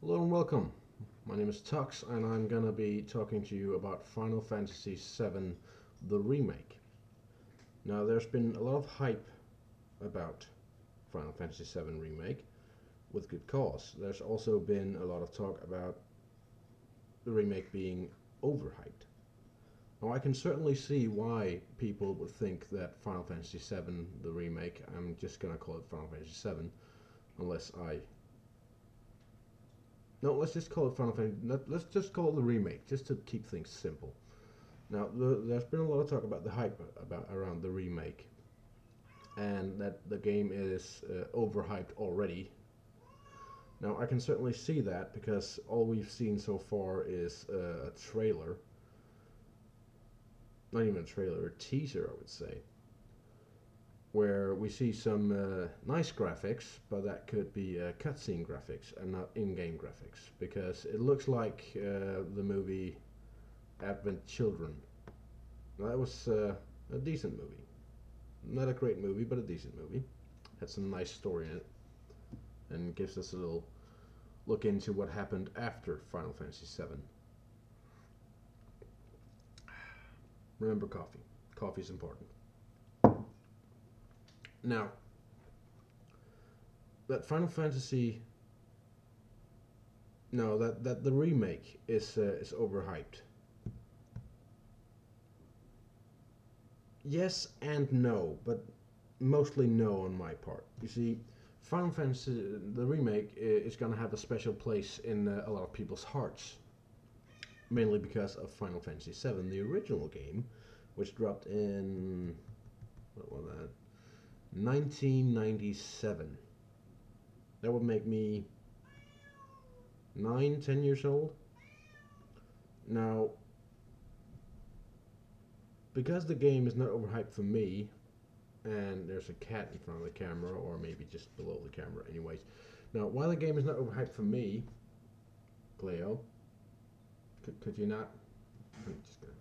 Hello and welcome. My name is Tux, and I'm gonna be talking to you about Final Fantasy VII, the remake. Now, there's been a lot of hype about Final Fantasy VII Remake, with good cause. There's also been a lot of talk about the remake being overhyped. Now, I can certainly see why people would think that Final Fantasy VII, the remake, I'm just gonna call it Final Fantasy VII, unless I no, let's just call it Final Fantasy. Let's just call it the remake, just to keep things simple. Now, there's been a lot of talk about the hype about around the remake, and that the game is overhyped already. Now, I can certainly see that because all we've seen so far is a trailer, not even a trailer, a teaser, I would say, where we see some nice graphics, but that could be cutscene graphics and not in-game graphics, because it looks like the movie Advent Children. Now, that was a decent movie. Not a great movie, but a decent movie. Had some nice story in it, and gives us a little look into what happened after Final Fantasy VII. Remember coffee. Coffee's important. Now, that Final Fantasy, no, that the remake is overhyped. Yes and no, but mostly no on my part. You see, Final Fantasy, the remake, is going to have a special place in a lot of people's hearts, mainly because of Final Fantasy VII, the original game, which dropped in what was that? 1997. That would make me 9, 10 years old. Now, because the game is not overhyped for me, and there's a cat in front of the camera, or maybe just below the camera, anyways. Now, while the game is not overhyped for me, Cleo, could you not? I'm just gonna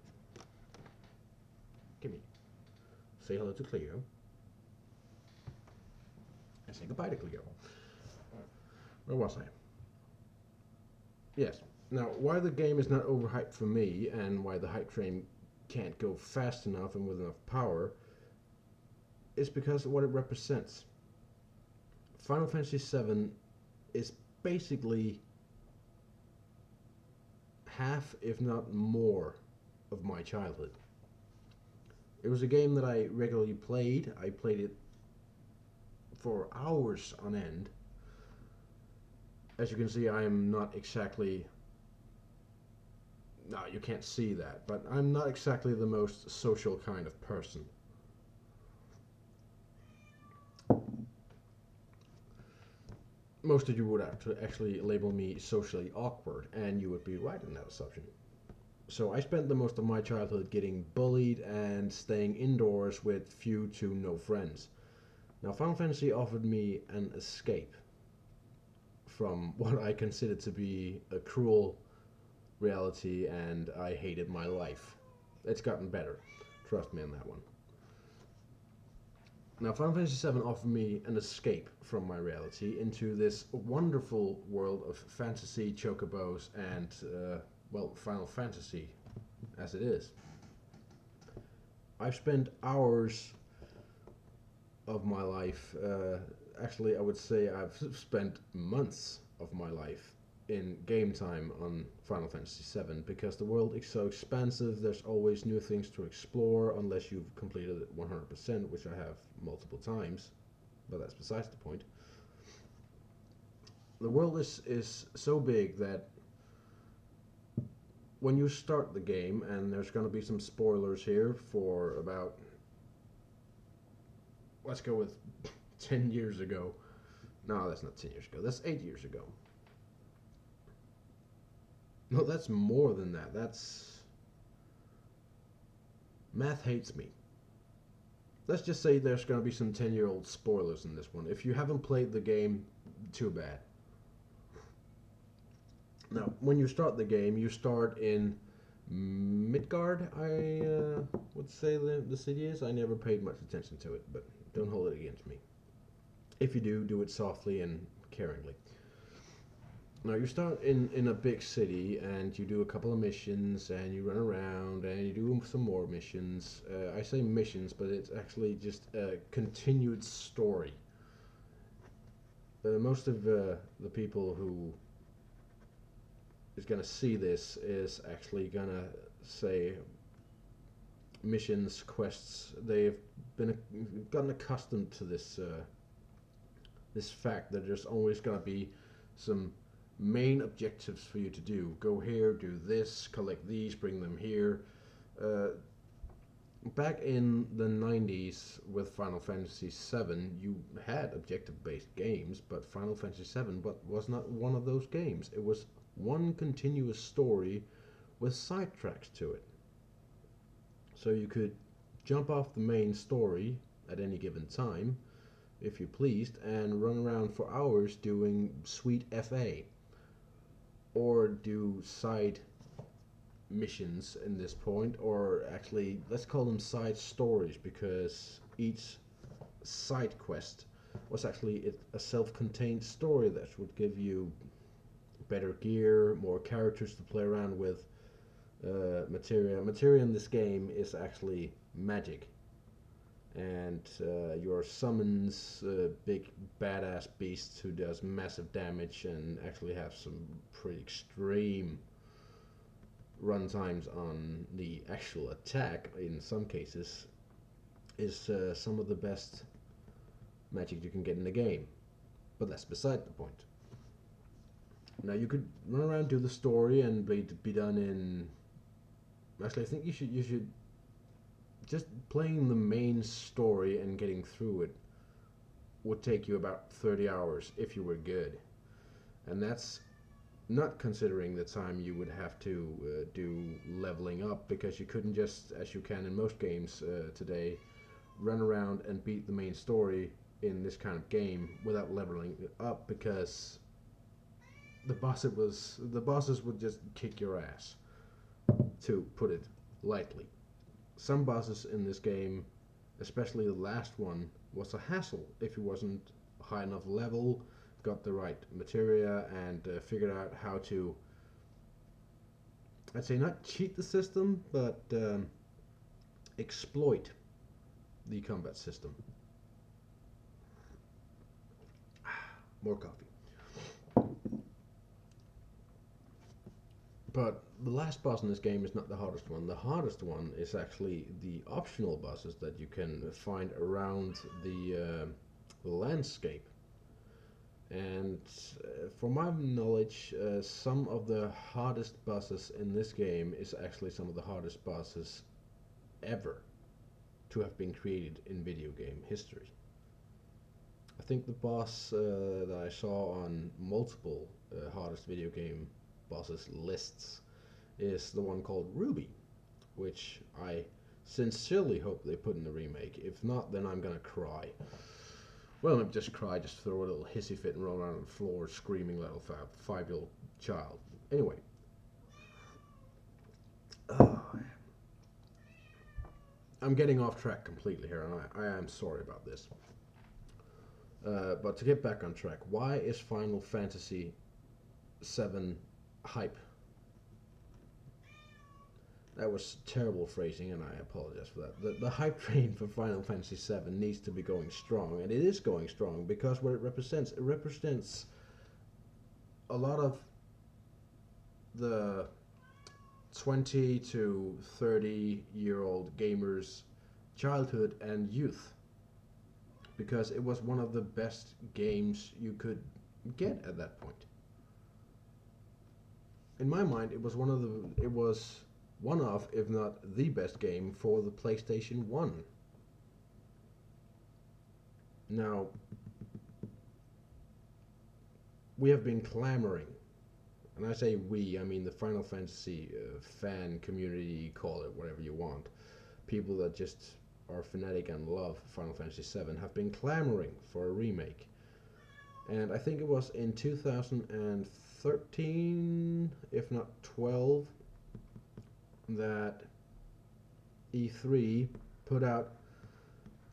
give me say hello to Cleo, and say goodbye to Cleo. Where was I? Yes. Now, why the game is not overhyped for me, and why the hype train can't go fast enough and with enough power, is because of what it represents. Final Fantasy VII is basically half, if not more, of my childhood. It was a game that I regularly played. I played it for hours on end. As you can see, I am not exactly. No, you can't see that, but I'm not exactly the most social kind of person. Most of you would actually label me socially awkward, and you would be right in that assumption. So I spent the most of my childhood getting bullied and staying indoors with few to no friends. Now, Final Fantasy offered me an escape from what I considered to be a cruel reality, and I hated my life. It's gotten better. Trust me on that one. Now, Final Fantasy VII offered me an escape from my reality into this wonderful world of fantasy, chocobos, and, well, Final Fantasy as it is. I've spent hours of my life, actually, I would say I've spent months of my life in game time on Final Fantasy VII, because the world is so expansive. There's always new things to explore, unless you've completed it 100%, which I have multiple times, but that's besides the point. The world is so big that when you start the game, and there's going to be some spoilers here for about, let's go with 10 years ago. No, that's not 10 years ago. That's 8 years ago. No, that's more than that. That's. Math hates me. Let's just say there's going to be some 10-year-old spoilers in this one. If you haven't played the game, too bad. Now, when you start the game, you start in Midgard, I would say the city is. I never paid much attention to it, but don't hold it against me. If you do, do it softly and caringly. Now you start in a big city and you do a couple of missions and you run around and you do some more missions. I say missions, but it's actually just a continued story. Most of the people who is gonna see this is actually gonna say missions, quests. They've been gotten accustomed to this fact that there's always gonna be some main objectives for you to do. Go here, do this, collect these, bring them here. Uh, Back in the 90s with Final Fantasy VII, you had objective-based games, but Final Fantasy VII was not one of those games. It was one continuous story with side tracks to it. So you could jump off the main story at any given time, if you pleased, and run around for hours doing sweet FA, or do side missions in this point, or actually let's call them side stories, because each side quest was actually a self-contained story that would give you better gear, more characters to play around with. Materia in this game is actually magic, and your summons big badass beasts who does massive damage and actually have some pretty extreme run times on the actual attack in some cases, is some of the best magic you can get in the game. But that's beside the point. Now you could run around, do the story, and be done in. Actually, I think you should just playing the main story and getting through it would take you about 30 hours if you were good, and that's not considering the time you would have to do leveling up, because you couldn't just, as you can in most games today, run around and beat the main story in this kind of game without leveling it up, because the bosses would just kick your ass, to put it lightly. Some bosses in this game, especially the last one, was a hassle if you wasn't high enough level, got the right materia, and figured out how to, I'd say not cheat the system, but exploit the combat system. More coffee. But the last boss in this game is not the hardest one. The hardest one is actually the optional bosses that you can find around the landscape. And from my knowledge, some of the hardest bosses in this game is actually some of the hardest bosses ever to have been created in video game history. I think the boss that I saw on multiple hardest video game bosses lists is the one called Ruby, which I sincerely hope they put in the remake. If not, then I'm gonna cry. Well, not just cry, just throw a little hissy fit and roll around on the floor screaming like a five-year-old child. Anyway. I'm getting off track completely here, and I am sorry about this. But to get back on track, why is Final Fantasy VII hype? That was terrible phrasing, and I apologize for that. The hype train for Final Fantasy VII needs to be going strong, and it is going strong, because what it represents a lot of the 20 to 30-year-old gamers' childhood and youth, because it was one of the best games you could get at that point. In my mind, it was one of, if not the best game for the PlayStation 1. Now, we have been clamoring, and I say we, I mean the Final Fantasy fan community, call it whatever you want. People that just are fanatic and love Final Fantasy VII have been clamoring for a remake. And I think it was in 2013, if not 12, that E3 put out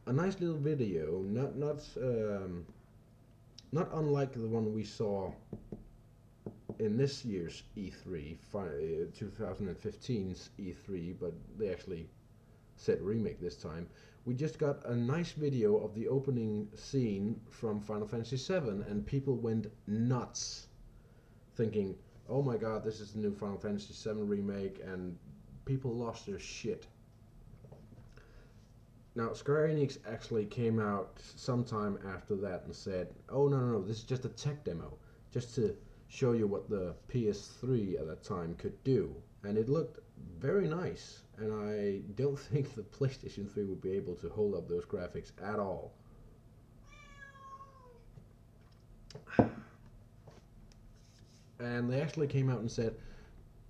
a nice little video, not unlike the one we saw in this year's E3, 2015's E3, but they actually said remake this time. We just got a nice video of the opening scene from Final Fantasy VII, and people went nuts, thinking, "Oh my God, this is the new Final Fantasy VII remake," and people lost their shit. Now, Square Enix actually came out sometime after that and said, "Oh no, this is just a tech demo, just to show you what the PS3 at that time could do," and it looked very nice. And I don't think the PlayStation 3 would be able to hold up those graphics at all. And they actually came out and said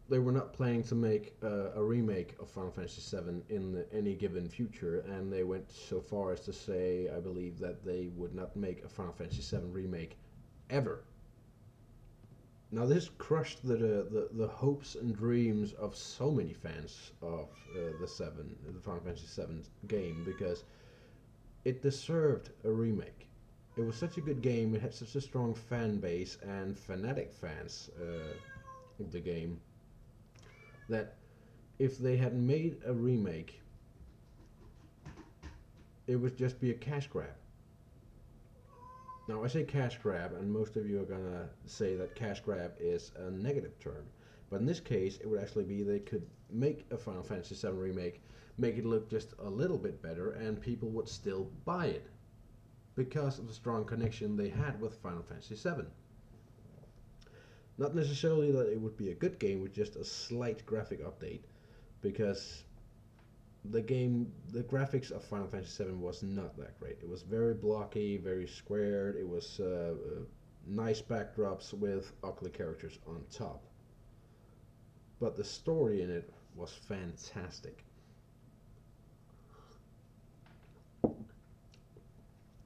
they were not planning to make a remake of Final Fantasy VII in any given future, and they went so far as to say, I believe, that they would not make a Final Fantasy VII remake ever. Now this crushed the hopes and dreams of so many fans of the Final Fantasy VII game, because it deserved a remake. It was such a good game, it had such a strong fan base and fanatic fans of the game, that if they had made a remake, it would just be a cash grab. Now I say cash grab, and most of you are gonna say that cash grab is a negative term, but in this case it would actually be they could make a Final Fantasy VII remake, make it look just a little bit better, and people would still buy it because of the strong connection they had with Final Fantasy VII. Not necessarily that it would be a good game with just a slight graphic update, because the graphics of Final Fantasy VII was not that great. It was very blocky, very squared. It was nice backdrops with ugly characters on top. But the story in it was fantastic.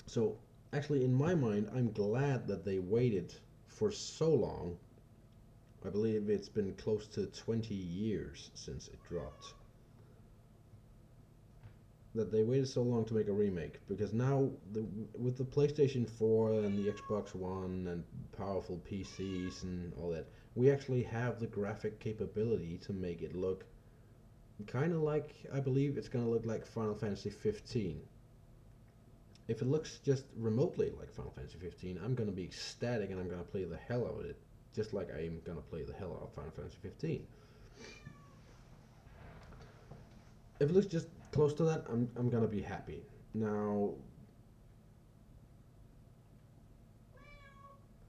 So, actually, in my mind, I'm glad that they waited for so long. I believe it's been close to 20 years since it dropped. That they waited so long to make a remake, because now with the PlayStation 4 and the Xbox One and powerful PCs and all that, we actually have the graphic capability to make it look kind of like, I believe it's going to look like Final Fantasy 15. If it looks just remotely like Final Fantasy 15, I'm going to be ecstatic and I'm going to play the hell out of it, just like I am going to play the hell out of Final Fantasy 15. If it looks just close to that, I'm gonna be happy. Now,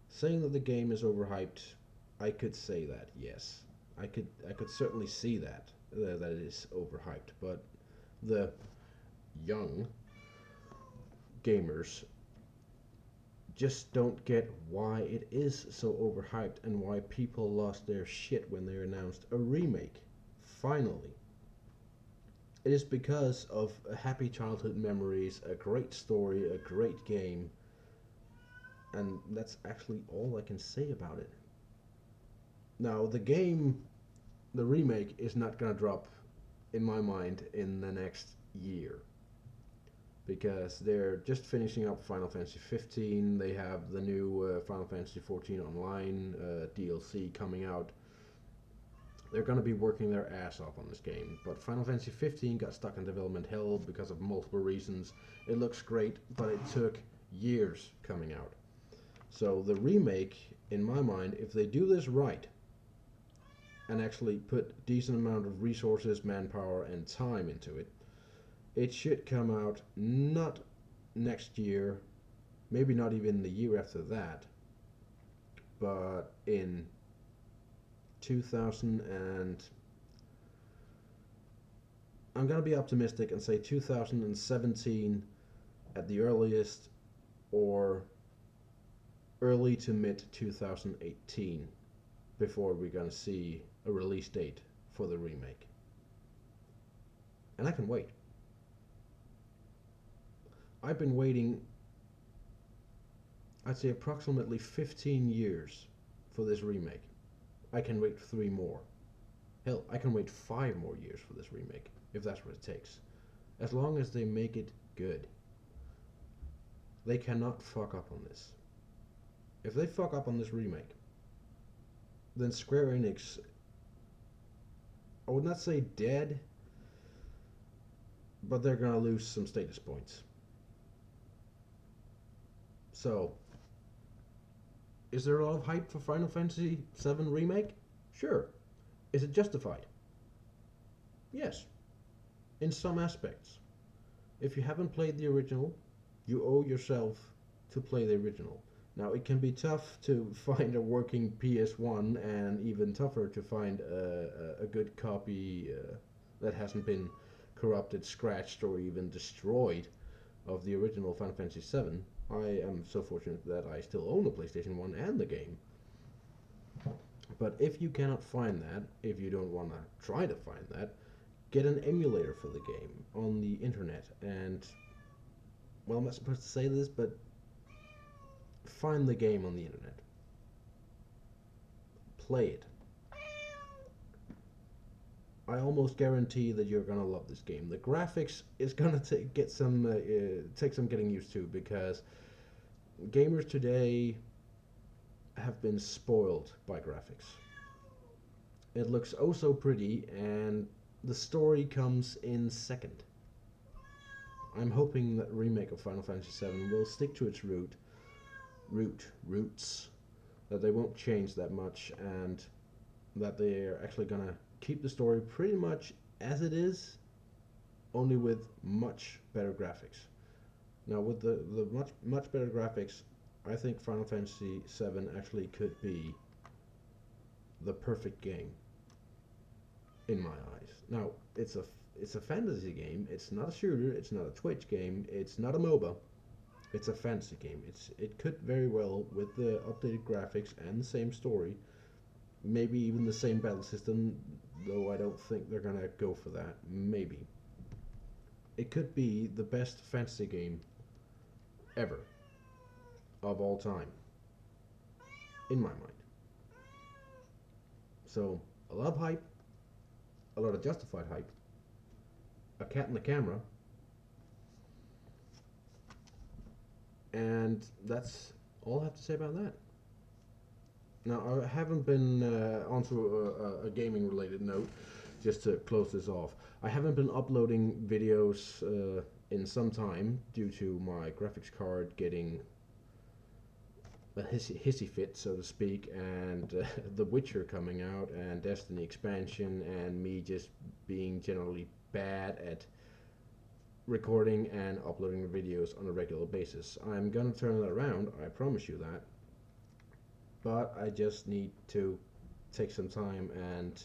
saying that the game is overhyped, I could say that, yes. I could certainly see that it is overhyped, but the young gamers just don't get why it is so overhyped and why people lost their shit when they announced a remake. Finally. It is because of happy childhood memories, a great story, a great game, and that's actually all I can say about it. Now, the remake, is not gonna drop, in my mind, in the next year, because they're just finishing up Final Fantasy 15. They have the new Final Fantasy 14 Online DLC coming out. They're going to be working their ass off on this game, but Final Fantasy 15 got stuck in development hell because of multiple reasons. It looks great, but it took years coming out. So the remake, in my mind, if they do this right, and actually put a decent amount of resources, manpower, and time into it, it should come out not next year, maybe not even the year after that, but in 2000 and I'm going to be optimistic and say 2017 at the earliest, or early to mid 2018 before we're going to see a release date for the remake. And I can wait. I've been waiting, I'd say, approximately 15 years for this remake. I can wait 3 more. Hell, I can wait 5 more years for this remake, if that's what it takes. As long as they make it good. They cannot fuck up on this. If they fuck up on this remake, then Square Enix, I would not say dead, but they're gonna lose some status points. So, is there a lot of hype for Final Fantasy VII Remake? Sure. Is it justified? Yes, in some aspects. If you haven't played the original, you owe yourself to play the original. Now, it can be tough to find a working PS1 and even tougher to find a good copy that hasn't been corrupted, scratched, or even destroyed of the original Final Fantasy VII. I am so fortunate that I still own a PlayStation 1 and the game. But if you cannot find that, if you don't want to try to find that, get an emulator for the game on the internet. And, well, I'm not supposed to say this, but find the game on the internet. Play it. I almost guarantee that you're gonna love this game. The graphics is gonna take some getting used to, because gamers today have been spoiled by graphics. It looks oh so pretty, and the story comes in second. I'm hoping that remake of Final Fantasy VII will stick to its roots, that they won't change that much, and that they're actually gonna keep the story pretty much as it is, only with much better graphics. Now, with the much better graphics, I think Final Fantasy VII actually could be the perfect game in my eyes. Now, it's a fantasy game. It's not a shooter. It's not a Twitch game. It's not a MOBA. It's a fantasy game. It could very well, with the updated graphics and the same story, maybe even the same battle system, though I don't think they're gonna go for that. Maybe. It could be the best fantasy game ever, of all time, in my mind. So, a lot of hype, a lot of justified hype, a cat in the camera, and that's all I have to say about that. Now, I haven't been onto a gaming related note, just to close this off. I haven't been uploading videos in some time due to my graphics card getting a hissy fit, so to speak, and The Witcher coming out, and Destiny expansion, and me just being generally bad at recording and uploading videos on a regular basis. I'm gonna turn that around, I promise you that. But I just need to take some time and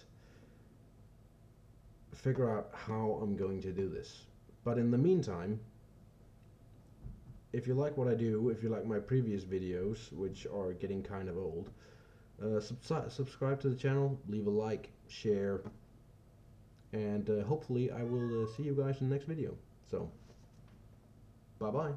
figure out how I'm going to do this. But in the meantime, if you like what I do, if you like my previous videos, which are getting kind of old, subscribe to the channel, leave a like, share, and hopefully I will see you guys in the next video. So, bye bye.